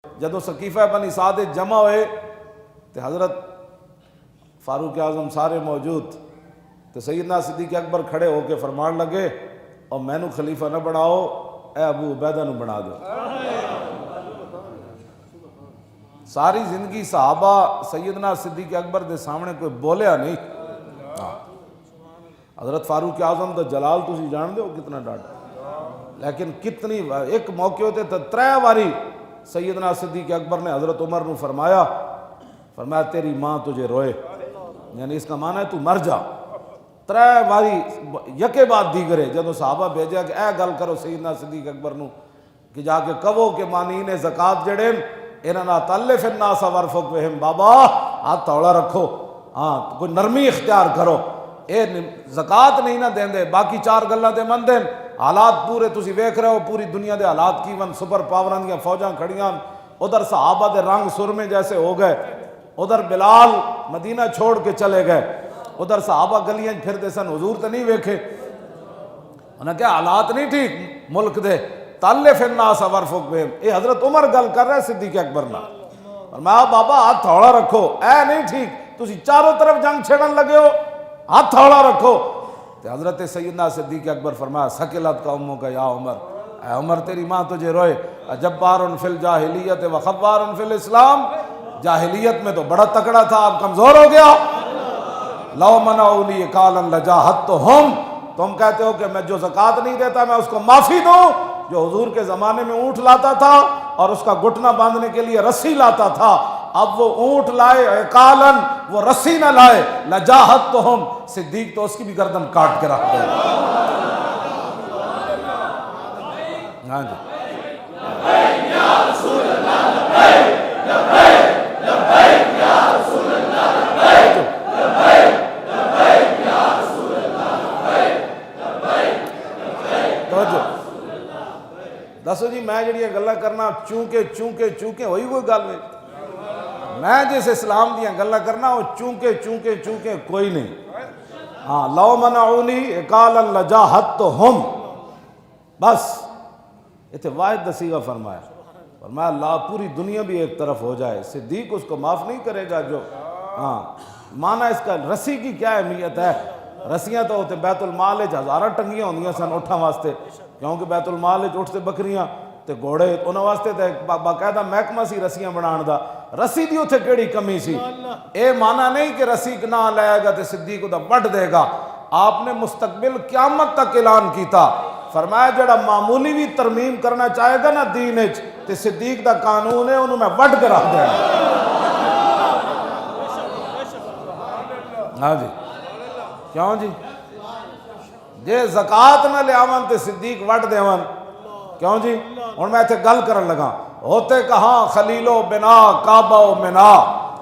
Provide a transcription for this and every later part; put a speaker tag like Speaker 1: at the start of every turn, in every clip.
Speaker 1: جدو سقیفہ بنی سعد جمع ہوئے تو حضرت فاروق اعظم سارے موجود تو سیدنا صدیق اکبر کھڑے ہو کے فرمان لگے اور میں نو خلیفہ نہ بناؤ، اے ابو عبیدہ نو بنا دو۔ ساری زندگی صحابہ سیدنا صدیق اکبر دے سامنے کوئی بولیا نہیں۔ حضرت فاروق اعظم دا جلال تسی جان دے ہو کتنا ڈاٹا، لیکن کتنی ایک موقع ہوتے تو 3 باری سیدنا صدیق اکبر نے حضرت عمر نو فرمایا تیری ماں تجھے روئے، یعنی اس کا معنی ہے تو مر جا۔ 3 باری یکے بعد دیگرے جدو صحابہ بھیجا کہ اے گل کرو سیدنا صدیق اکبر نو کہ جا کے کہو کہ مانین زکات جڑے انہاں تلف الناس ورفق بہم، بابا ہاتھ توڑا رکھو، ہاں کوئی نرمی اختیار کرو، اے زکات نہیں نہ دین دے، باقی 4 گلاں تے من دین۔ حالات پورے تسی ویکھ رہے ہو پوری دنیا دے حالات کی ون، سپر پاوراں دیاں فوجاں کھڑیاں، ادھر صحابہ دے رنگ سرمے جیسے ہو گئے، ادھر بلال مدینہ چھوڑ کے چلے گئے، ادھر صحابہ گلیاں پھردے سن، حضور تے نہیں ویکھے۔ انہاں کہا حالات نہیں ٹھیک ملک دے، تلف الناس ورفق بہم۔ اے حضرت عمر گل کر رہے صدیق اکبر نہ، فرمایا بابا ہاتھ تھوڑا رکھو، اے نہیں ٹھیک، تسی چاروں طرف جنگ چھڑن لگے ہو، ہاتھ تھوڑا رکھو۔ تو حضرت سیدنا صدیق اکبر فرمایا سکلت کا اموں کا یا عمر، اے عمر تیری ماں تجھے روئے، جبار فی الجاہلیت و خبار فی الاسلام، جاہلیت میں تو بڑا تکڑا تھا، اب کمزور ہو گیا۔ لو منعونی قالا لجاہدتہم، تم کہتے ہو کہ میں جو زکوٰۃ نہیں دیتا میں اس کو معافی دوں، جو حضور کے زمانے میں اونٹ لاتا تھا اور اس کا گھٹنا باندھنے کے لیے رسی لاتا تھا، اب وہ اونٹ لائے عقالن، وہ رسی نہ لائے، لجاہدتہم، صدیق تو اس کی بھی گردن کاٹ کے رکھ دے۔ ہاں جی دسو جی میں جڑیاں گلاں کرنا چونکہ ہوئی کوئی گل نہیں، میں جس اسلام دیاں گلاں کرنا وہ چونکہ کوئی نہیں۔ ہاں لو منعونی قالا لجاہدتہم، بس اتنے واحد دسیغہ فرمایا اللہ پوری دنیا بھی ایک طرف ہو جائے، صدیق اس کو معاف نہیں کرے گا۔ جو ہاں معنی اس کا رسی کی کیا اہمیت ہے؟ رسیاں تو ہوتے بیت المال ہزاراں ٹنگیاں ہوندیاں سن اٹھاں واسطے، کیونکہ بیت المال اٹھ سے بکریاں تے گھوڑے انہاں واسطے تے باقاعدہ محکمہ سی رسیاں بنان دا، رسی دی اتھے کیڑی کمی سی؟ اے معنی نہیں کہ رسی نہ لائے گا تے صدیق دا وڈ دے گا۔ آپ نے مستقبل قیامت تک اعلان کیتا، فرمایا جڑا معمولی بھی ترمیم کرنا چاہے گا نا دین وچ تے صدیق دا قانون ہے انہوں میں وڈ کے رکھ دینا۔ ہاں جی کیوں جی جے زکات نہ لے آون تے صدیق وڈ دیون، کیوں جی؟ ہن میں ایتھے گل کرن لگا، ہوتے کہاں خلیل و بنا کعبہ و منا،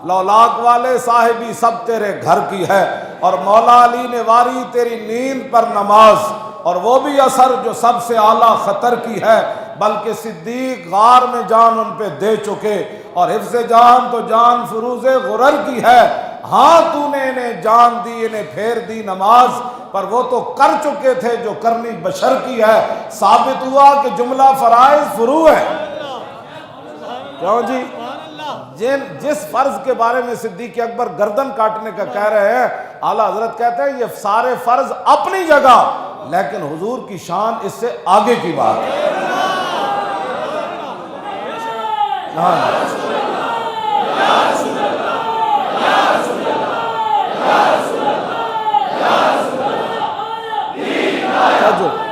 Speaker 1: لولاک والے صاحبی سب تیرے گھر کی ہے، اور مولا علی نے واری تیری نیند پر نماز، اور وہ بھی اثر جو سب سے اعلیٰ خطر کی ہے، بلکہ صدیق غار میں جان ان پہ دے چکے، اور حفظ جان تو جان فروز غرر کی ہے۔ ہاں تو نے انہیں جان دی، انہیں پھیر دی نماز، پر وہ تو کر چکے تھے جو کرنی بشر کی ہے۔ ثابت ہوا کہ جملہ فرائض فروع ہے، کیوں جی؟ جس فرض کے بارے میں صدیق اکبر گردن کاٹنے کا کہہ رہے ہیں، اعلیٰ حضرت کہتے ہیں یہ سارے فرض اپنی جگہ، لیکن حضور کی شان اس سے آگے کی بات ہے۔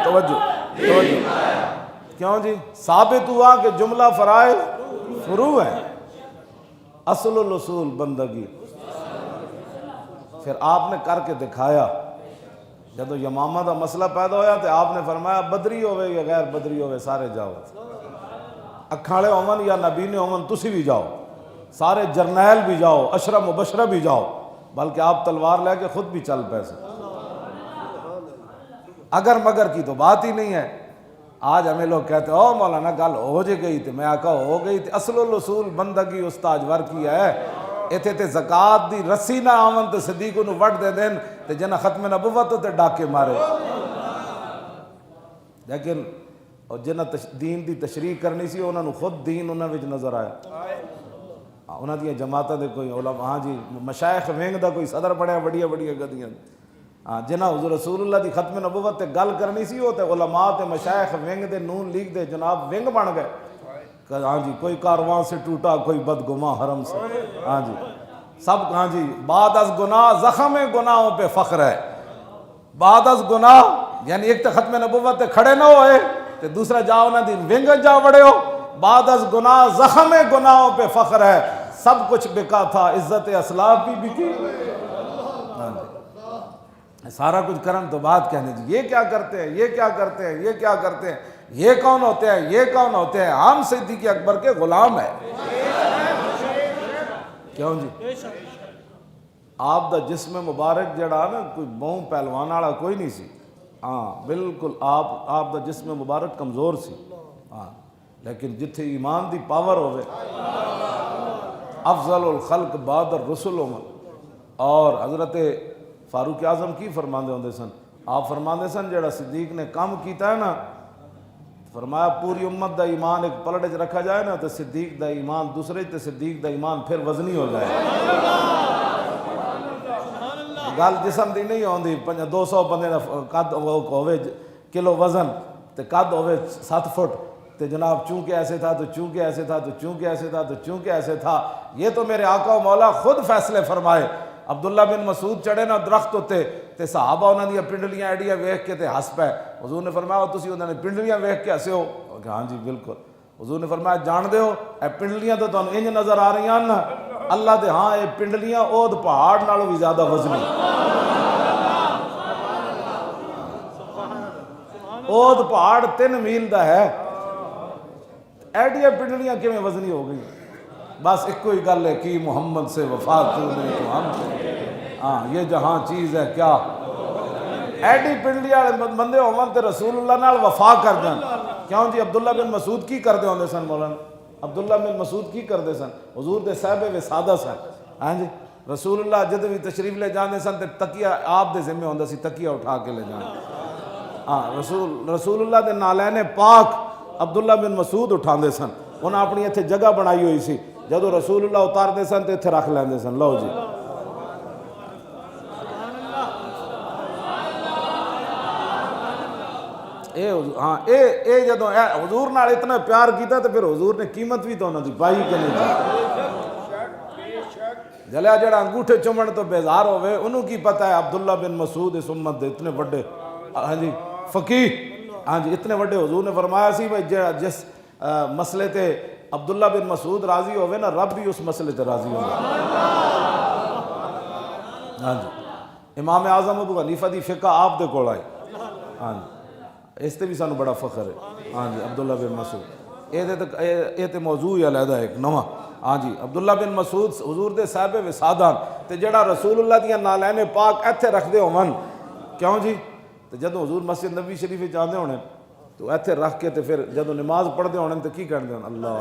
Speaker 1: توجہ کیوں جی؟ ثابت ہوا کہ جملہ فرائض فروع ہے، اصل الاصول بندگی۔ پھر آپ نے کر کے دکھایا، جب یمامہ دا مسئلہ پیدا ہویا تو آپ نے فرمایا بدری ہوئے یا غیر بدری ہوئے سارے جاؤ، اکھاڑے ہومن یا نبی نے ہومن تسی بھی جاؤ، سارے جرنیل بھی جاؤ، عشرہ مبشرہ بھی جاؤ، بلکہ آپ تلوار لے کے خود بھی چل پیسے۔ اگر مگر کی تو بات ہی نہیں ہے۔ آج ہمیں لوگ کہتے ہیں او مولانا گل ہو جے گئی تھی، میں آکا ہو گئی تھی، اصل الاصول بندگی استاج ور کی ہے۔ ایتھے تے زکات دی رسی نہ آون تے صدیق نو وڈ دے دین تے جنہ ختم نبوت تے ڈاکے مارے، لیکن اور جنہاں دین دی تشریح کرنی سی انہوں نے خود دین انہوں وچ نظر آیا. انہوں دیا جماعتوں دے کوئی علماء ہاں جی مشائخ ونگ دا کوئی صدر پڑھیا بڑیاں بڑیاں گدیاں جنہاں حضور رسول اللہ دی ختم نبوت تے گل کرنی سی وہ تے علماء تے مشائخ ونگ دے نون لیگ دے جناب ونگ بن گئے. ہاں جی کوئی کارواں سے ٹوٹا کوئی بدگماں حرم سے. ہاں جی سب ہاں جی بعد از گناہ زخم گناہوں پہ فخر ہے. بعد از گناہ یعنی ایک تو ختم نبوت تے کھڑے نہ ہوئے تے دوسرا جاؤ نہ دین ونگ جا بڑے ہو. بعد از گناہ زخم گناہوں پہ فخر ہے. سب کچھ بکا تھا عزت اسلاف بھی بکی. ہاں جی سارا کچھ کرن تو بات کہنے جی یہ کیا کرتے ہیں یہ کیا کرتے ہیں یہ کیا کرتے ہیں یہ کون ہوتے ہیں یہ کون ہوتے ہیں. ہم صدیق اکبر کے غلام ہیں. کیوں جی آپ دا جسم مبارک جڑا نا کوئی بہوں پہلوان والا کوئی نہیں سی. ہاں بالکل آپ دا جسم مبارک کمزور سی. ہاں لیکن جتھے ایمان دی پاور ہوئے افضل الخلق بعد الرسل عمر. اور حضرت فاروق اعظم کی فرماندے ہوندے سن آپ فرماندے سن جڑا صدیق نے کام کیتا ہے نا فرمایا پوری امت دا ایمان ایک پلڑ وچ رکھا جائے نا تو صدیق دا ایمان دوسرے تے صدیق دا ایمان پھر وزنی ہو جائے. گل جسم دی نہیں ہوندی 200 بندے دا قد ہوے کلو وزن تے قد ہوے 7 فٹ تے جناب چونکہ ایسے تھا تو چونکہ ایسے تھا تو چونکہ ایسے تھا تو چونکہ ایسے تھا. یہ تو میرے آقا و مولا خود فیصلے فرمائے. عبداللہ بن مسعود چڑھے نا درخت ہوتے تے صحابہ انہوں نے پنڈلیاں ایڈیاں ویکھ کے تے ہس پے. حضور نے فرمایا تسی انہوں نے پنڈلیاں ویکھ کے ہسے ہو. ہاں جی بالکل. حضور نے فرمایا جان دے ہو اے پنڈلیاں تو تانوں انج نظر آ رہی ہیں نا اللہ دے ہاں اے پنڈلیاں اود پہاڑ نالوں بھی زیادہ وزنی. اود پہاڑ 3 میل دا ہے. ایڈیاں پنڈلیاں کیویں وزنی ہو گئی. بس ایک کوئی گل ہے کہ محمد سے وفا تو نہیں تو ہم سے. ہاں یہ جہاں چیز ہے کیا ایڈی پنڈلی والے بندے ہون تے رسول اللہ نال وفا کر دین. کیوں جی عبداللہ بن مسعود کی کردے ہوندے سن مولانا عبداللہ بن مسعود کی کردے سن حضور دے صاحب وسادہ سن. ہاں جی رسول اللہ جد بھی تشریف لے جاندے سن تے تکیہ آپ دے ذمہ ہوندا سی تکیہ اٹھا کے لے جانا. ہاں رسول اللہ دے نالین پاک عبداللہ بن مسعود اٹھاندے سن. انہاں اپنی ایتھے جگہ بنائی ہوئی سی جدو رسول اللہ اتار دے سن تے ایتھے رکھ لیندے سن. لو جی اے جدو حضور نال اتنا پیار کیتا تو پھر حضور نے قیمت بھی تو انہاں دی پائی کہ نہیں پائی. جلیا جڑا انگوٹھے چومن تو بیزار ہوئے انہوں کی پتہ ہے عبداللہ بن مسعود اس امت دے اتنے بڑے ہاں جی فقیہ. ہاں جی اتنے بڑے حضور نے فرمایا سی بھائی جس مسئلے تے عبداللہ بن مسعود راضی ہوئے نا رب بھی اس مسئلے تے راضی ہوئے. ہاں جی امام اعظم ابو حنیفہ دی فقہ آپ دے کول آئی. ہاں جی اس تے بھی سانو بڑا فخر ہے. ہاں جی عبداللہ بن مسعود یہ تے موضوع ہی علیحدہ ایک نواں. ہاں جی عبداللہ بن مسعود حضور دے صاحب وسادان تے جڑا رسول اللہ دیاں نالین پاک ایتھے رکھ دے ہون. کیوں جی تے جدو حضور مسجد نبی شریف جاندے ہونے تو ایتھے رکھ کے تے پھر جدو نماز پڑھ دے ہونے تو کی کہندے ہون اللہ